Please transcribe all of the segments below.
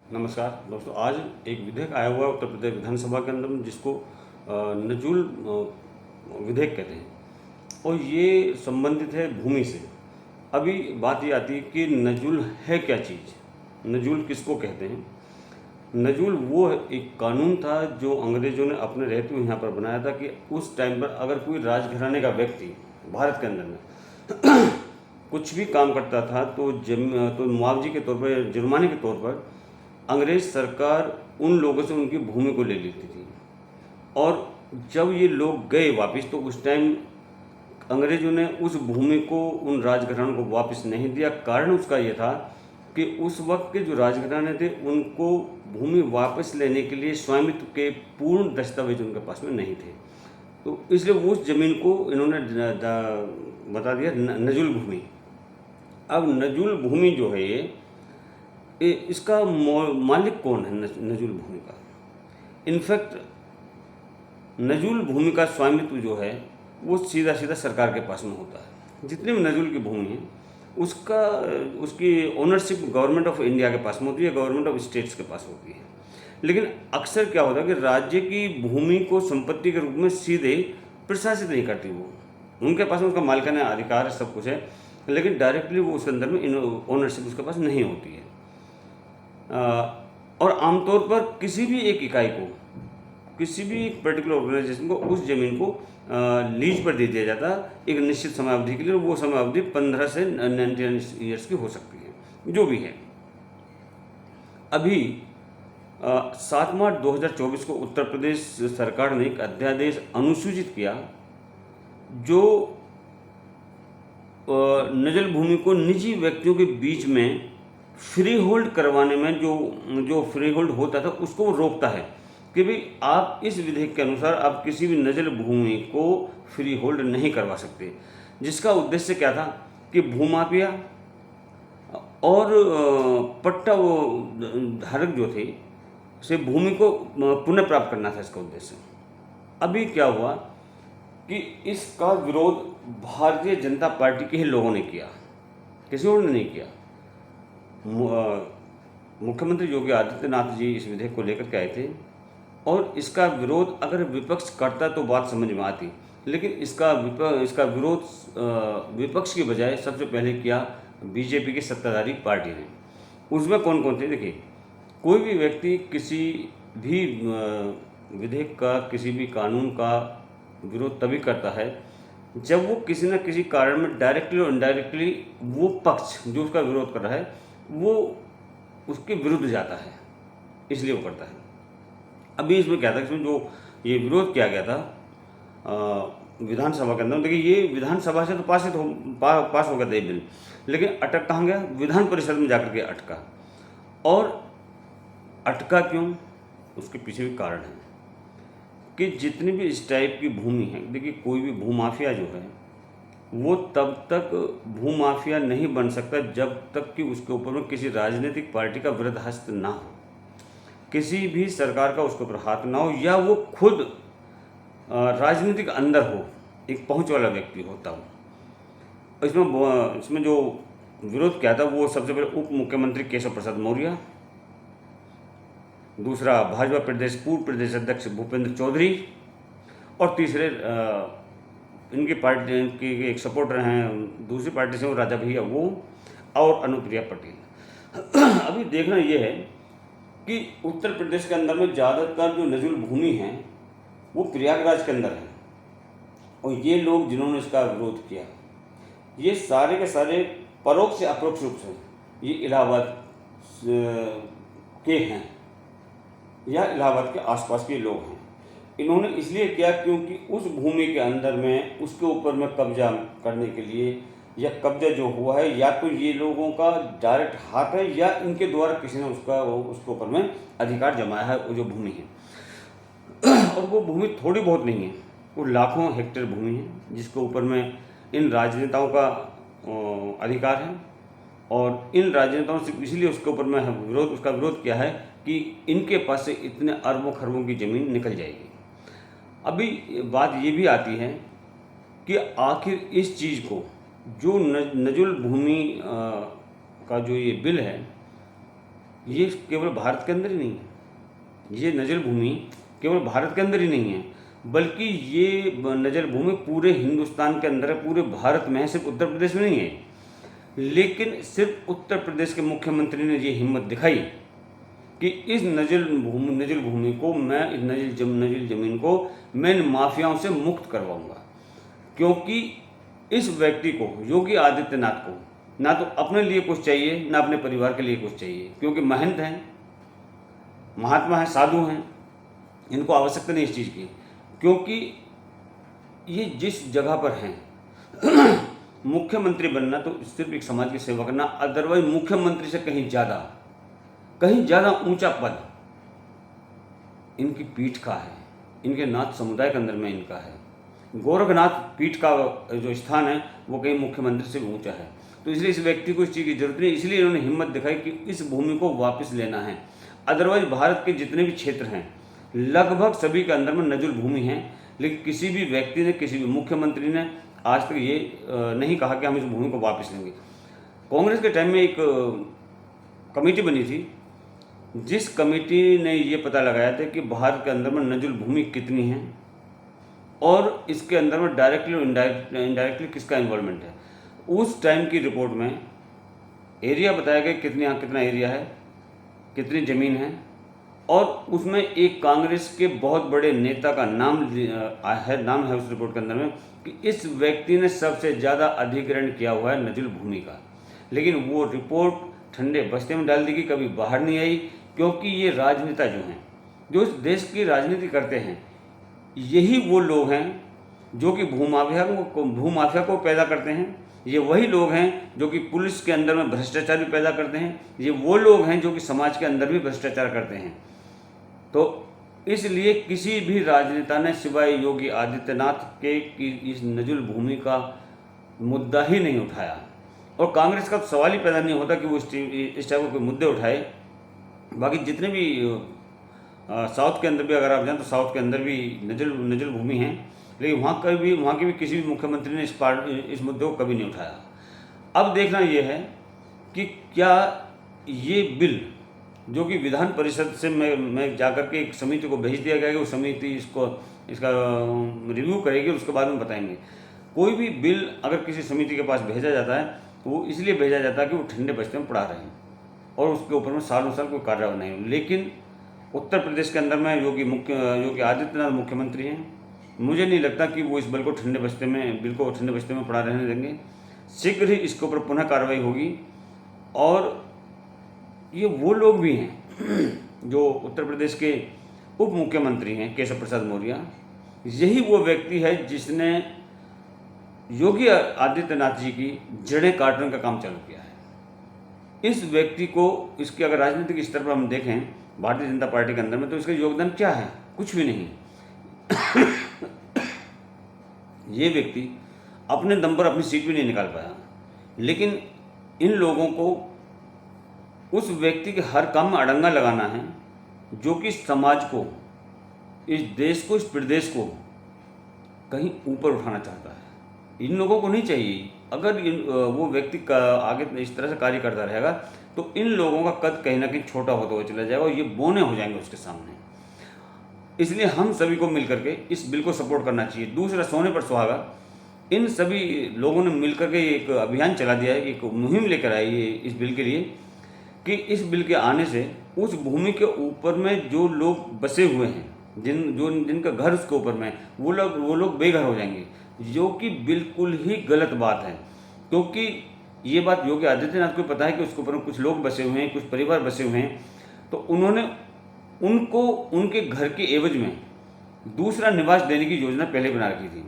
नमस्कार दोस्तों। आज एक विधेयक आया हुआ है उत्तर प्रदेश विधानसभा के अंदर में, जिसको नजूल विधेयक कहते हैं, और ये संबंधित है भूमि से। अभी बात ये आती है कि नजूल है क्या चीज़, नजूल किसको कहते हैं। नजूल वो एक कानून था जो अंग्रेज़ों ने अपने रहते हुए यहाँ पर बनाया था कि उस टाइम पर अगर कोई राजघराने का व्यक्ति भारत के अंदर में कुछ भी काम करता था तो मुआवजे के तौर पर, जुर्माने के तौर पर अंग्रेज़ सरकार उन लोगों से उनकी भूमि को ले लेती थी। और जब ये लोग गए वापस, तो उस टाइम अंग्रेज़ों ने उस भूमि को उन राजघरानों को वापस नहीं दिया। कारण उसका ये था कि उस वक्त के जो राजघराने थे उनको भूमि वापस लेने के लिए स्वामित्व के पूर्ण दस्तावेज उनके पास में नहीं थे। तो इसलिए उस ज़मीन को इन्होंने बता दिया नजूल भूमि। अब नजूल भूमि जो है इसका मालिक कौन है नजूल भूमि का। इनफैक्ट नजूल भूमि का स्वामित्व जो है वो सीधा सीधा सरकार के पास में होता है। जितनी भी नजूल की भूमि है उसकी ओनरशिप गवर्नमेंट ऑफ इंडिया के पास में होती है, गवर्नमेंट ऑफ स्टेट्स के पास होती है। लेकिन अक्सर क्या होता है कि राज्य की भूमि को संपत्ति के रूप में सीधे प्रशासित नहीं करती वो, उनके पास में उसका मालिकाना अधिकार सब कुछ है, लेकिन डायरेक्टली वो उसके अंदर में ओनरशिप उसके पास नहीं होती है। और आमतौर पर किसी भी एक इकाई को, किसी भी एक पर्टिकुलर ऑर्गेनाइजेशन को उस ज़मीन को लीज पर दे दिया जाता है एक निश्चित समय अवधि के लिए। वो समय अवधि 15 से 99 ईयर्स की हो सकती है, जो भी है। अभी 7 मार्च 2024 को उत्तर प्रदेश सरकार ने एक अध्यादेश अनुसूचित किया जो नजल भूमि को निजी व्यक्तियों के बीच में फ्री होल्ड करवाने में जो फ्री होल्ड होता था उसको वो रोकता है कि भाई आप इस विधेयक के अनुसार आप किसी भी नजल भूमि को फ्री होल्ड नहीं करवा सकते। जिसका उद्देश्य क्या था कि भूमाफिया और पट्टा वो धारक जो थे से भूमि को पुनः प्राप्त करना था इसका उद्देश्य। अभी क्या हुआ कि इसका विरोध भारतीय जनता पार्टी के ही लोगों ने किया, किसी और ने नहीं किया। मुख्यमंत्री योगी आदित्यनाथ जी इस विधेयक को लेकर के आए थे, और इसका विरोध अगर विपक्ष करता तो बात समझ में आती, लेकिन इसका विरोध विपक्ष की बजाय सबसे पहले किया बीजेपी की सत्ताधारी पार्टी ने। उसमें कौन कौन थे देखिए, कोई भी व्यक्ति किसी भी विधेयक का, किसी भी कानून का विरोध तभी करता है जब वो किसी न किसी कारण में डायरेक्टली और इनडायरेक्टली वो पक्ष जो उसका विरोध कर रहा है वो उसके विरुद्ध जाता है, इसलिए वो करता है। अभी इसमें क्या था, इसमें जो ये विरोध किया गया था विधानसभा के अंदर, देखिए ये विधानसभा से तो पास हो गया था ये बिल, लेकिन अटक कहाँ गया, विधान परिषद में जाकर के अटका। और अटका क्यों, उसके पीछे भी कारण है कि जितनी भी इस टाइप की भूमि है, देखिए कोई भी भूमाफिया जो है वो तब तक भूमाफिया नहीं बन सकता जब तक कि उसके ऊपर में किसी राजनीतिक पार्टी का वृहद हस्त ना हो, किसी भी सरकार का उसके ऊपर हाथ ना हो, या वो खुद राजनीतिक अंदर हो, एक पहुंच वाला व्यक्ति होता हो। इसमें जो विरोध किया था वो सबसे पहले उप मुख्यमंत्री केशव प्रसाद मौर्य, दूसरा भाजपा पूर्व प्रदेश अध्यक्ष भूपेंद्र चौधरी, और तीसरे इनकी पार्टी के एक सपोर्टर हैं दूसरी पार्टी से, वो राजा भैया वो, और अनुप्रिया पटेल। अभी देखना ये है कि उत्तर प्रदेश के अंदर में ज़्यादातर जो नजूल भूमि है वो प्रयागराज के अंदर है, और ये लोग जिन्होंने इसका विरोध किया ये सारे के सारे परोक्ष या अप्रोक्ष रूप से ये इलाहाबाद के हैं या इलाहाबाद के आसपास के लोग हैं। इन्होंने इसलिए किया क्योंकि उस भूमि के अंदर में उसके ऊपर में कब्जा करने के लिए, या कब्जा जो हुआ है या तो ये लोगों का डायरेक्ट हाथ है या इनके द्वारा किसी ने उसके ऊपर में अधिकार जमाया है, वो जो भूमि है। और वो भूमि थोड़ी बहुत नहीं है, वो लाखों हेक्टेयर भूमि है जिसके ऊपर में इन राजनेताओं का अधिकार है, और इन राजनेताओं से इसलिए उसके ऊपर में उसका विरोध किया है कि इनके पास से इतने अरबों खरबों की ज़मीन निकल जाएगी। अभी बात ये भी आती है कि आखिर इस चीज़ को जो नजुल भूमि का जो ये बिल है ये केवल भारत के अंदर ही नहीं है, ये नजल भूमि केवल भारत के अंदर ही नहीं है, बल्कि ये नजल भूमि पूरे हिंदुस्तान के अंदर है, पूरे भारत में है, सिर्फ उत्तर प्रदेश में नहीं है। लेकिन सिर्फ उत्तर प्रदेश के मुख्यमंत्री ने ये हिम्मत दिखाई कि इस नजल भूमि को मैं, इस नजल ज़मीन को मैं इन माफियाओं से मुक्त करवाऊंगा। क्योंकि इस व्यक्ति को, योगी आदित्यनाथ को, ना तो अपने लिए कुछ चाहिए, ना अपने परिवार के लिए कुछ चाहिए, क्योंकि महंत हैं, महात्मा हैं, साधु हैं, इनको आवश्यकता नहीं इस चीज़ की। क्योंकि ये जिस जगह पर हैं मुख्यमंत्री बनना तो सिर्फ एक समाज की सेवा करना, अदरवाइज मुख्यमंत्री से कहीं ज़्यादा ऊंचा पद इनकी पीठ का है, इनके नाथ समुदाय के अंदर में इनका है। गोरखनाथ पीठ का जो स्थान है वो कहीं मुख्यमंत्री से भी ऊंचा है। तो इसलिए इस व्यक्ति को इस चीज़ की जरूरत नहीं, इसलिए इन्होंने हिम्मत दिखाई कि इस भूमि को वापस लेना है। अदरवाइज भारत के जितने भी क्षेत्र हैं लगभग सभी के अंदर में नजुल भूमि है, लेकिन किसी भी व्यक्ति ने, किसी भी मुख्यमंत्री ने आज तक ये नहीं कहा कि हम इस भूमि को वापस लेंगे। कांग्रेस के टाइम में एक कमेटी बनी थी, जिस कमेटी ने ये पता लगाया था कि भारत के अंदर में नजुल भूमि कितनी है और इसके अंदर में डायरेक्टली और इनडायरेक्टली किसका इन्वॉल्वमेंट है। उस टाइम की रिपोर्ट में एरिया बताया गया कितना एरिया है, कितनी ज़मीन है, और उसमें एक कांग्रेस के बहुत बड़े नेता का नाम है उस रिपोर्ट के अंदर में कि इस व्यक्ति ने सबसे ज़्यादा अधिग्रहण किया हुआ है नजुल भूमि का। लेकिन वो रिपोर्ट ठंडे बस्ते में डाल दी गई, कभी बाहर नहीं आई, क्योंकि ये राजनेता जो हैं, जो इस देश की राजनीति करते हैं, यही वो लोग हैं जो कि भूमाफिया को पैदा करते हैं। ये वही लोग हैं जो कि पुलिस के अंदर में भ्रष्टाचार भी पैदा करते हैं। ये वो लोग हैं जो कि समाज के अंदर भी भ्रष्टाचार करते हैं। तो इसलिए किसी भी राजनेता ने सिवाय योगी आदित्यनाथ के कि इस नजुल भूमि का मुद्दा ही नहीं उठाया, और कांग्रेस का सवाल ही पैदा नहीं होता कि वो इस टाइप के मुद्दे उठाए। बाकी जितने भी साउथ के अंदर भी अगर आप जाएं तो साउथ के अंदर भी नजुल भूमि है, लेकिन वहाँ के भी किसी भी मुख्यमंत्री ने इस मुद्दे को कभी नहीं उठाया। अब देखना ये है कि क्या ये बिल जो कि विधान परिषद से मैं जाकर के एक समिति को भेज दिया गया कि वो समिति इसका रिव्यू करेगी, उसके बाद में बताएंगे। कोई भी बिल अगर किसी समिति के पास भेजा जाता है तो वो इसलिए भेजा जाता है कि वो ठंडे बस्ते में पड़ा रहे और उसके ऊपर में सालों साल कोई कार्रवाई नहीं हो। लेकिन उत्तर प्रदेश के अंदर में योगी आदित्यनाथ मुख्यमंत्री हैं, मुझे नहीं लगता कि वो इस बिल को ठंडे बस्ते में पड़ा रहने देंगे। शीघ्र ही इसके ऊपर पुनः कार्रवाई होगी। और ये वो लोग भी हैं जो उत्तर प्रदेश के उप मुख्यमंत्री हैं केशव प्रसाद मौर्य, यही वो व्यक्ति है जिसने योगी आदित्यनाथ जी की जड़ें काटने का काम चालू किया है। इस व्यक्ति को, इसके अगर राजनीतिक स्तर पर हम देखें भारतीय जनता पार्टी के अंदर में, तो इसका योगदान क्या है? कुछ भी नहीं। ये व्यक्ति अपने दम पर अपनी सीट भी नहीं निकाल पाया, लेकिन इन लोगों को उस व्यक्ति के हर काम में अड़ंगा लगाना है जो कि समाज को, इस देश को, इस प्रदेश को कहीं ऊपर उठाना चाहता है। इन लोगों को नहीं चाहिए। अगर वो व्यक्ति का आगे इस तरह से कार्य करता रहेगा तो इन लोगों का कद कहीं ना कहीं छोटा होता हुआ चला जाएगा और ये बौने हो जाएंगे उसके सामने। इसलिए हम सभी को मिलकर के इस बिल को सपोर्ट करना चाहिए। दूसरा, सोने पर सुहागा, इन सभी लोगों ने मिलकर के एक अभियान चला दिया है, एक मुहिम लेकर आई है इस बिल के लिए कि इस बिल के आने से उस भूमि के ऊपर में जो लोग बसे हुए हैं, जिनका घर उसके ऊपर में, वो लोग बेघर हो जाएंगे, जो कि बिल्कुल ही गलत बात है। क्योंकि ये बात योगी आदित्यनाथ को पता है कि उसके ऊपर कुछ लोग बसे हुए हैं, कुछ परिवार बसे हुए हैं, तो उन्होंने उनको उनके घर के एवज में दूसरा निवास देने की योजना पहले बना रखी थी।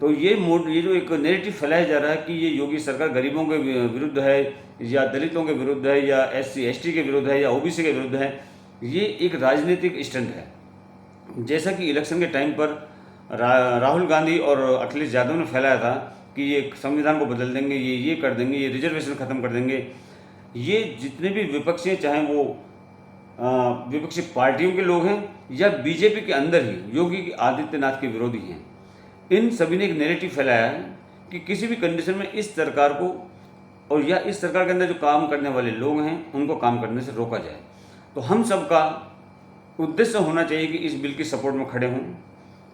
तो ये जो एक नैरेटिव फैलाया जा रहा है कि ये योगी सरकार गरीबों के विरुद्ध है या दलितों के विरुद्ध है या SC ST के विरुद्ध है या OBC के विरुद्ध है, ये एक राजनीतिक स्टंट है। जैसा कि इलेक्शन के टाइम पर राहुल गांधी और अखिलेश यादव ने फैलाया था कि ये संविधान को बदल देंगे, ये कर देंगे, ये रिजर्वेशन ख़त्म कर देंगे। ये जितने भी विपक्षी हैं, चाहे वो विपक्षी पार्टियों के लोग हैं या BJP के अंदर ही योगी आदित्यनाथ के विरोधी हैं, इन सभी ने एक नैरेटिव फैलाया है कि किसी भी कंडीशन में इस सरकार को और या इस सरकार के अंदर जो काम करने वाले लोग हैं उनको काम करने से रोका जाए। तो हम सबका उद्देश्य होना चाहिए कि इस बिल की सपोर्ट में खड़े हों,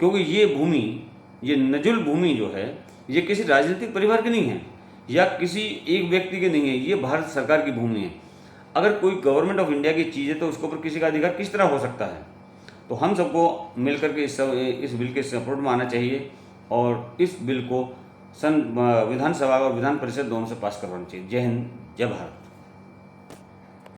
क्योंकि ये भूमि, ये नजुल भूमि जो है, ये किसी राजनीतिक परिवार की नहीं है या किसी एक व्यक्ति की नहीं है, ये भारत सरकार की भूमि है। अगर कोई गवर्नमेंट ऑफ इंडिया की चीज़ है तो उसके ऊपर किसी का अधिकार किस तरह हो सकता है? तो हम सबको मिलकर के इस बिल के सपोर्ट में आना चाहिए और इस बिल को विधानसभा और विधान परिषद दोनों से पास करवाना चाहिए। जय हिंद, जय भारत।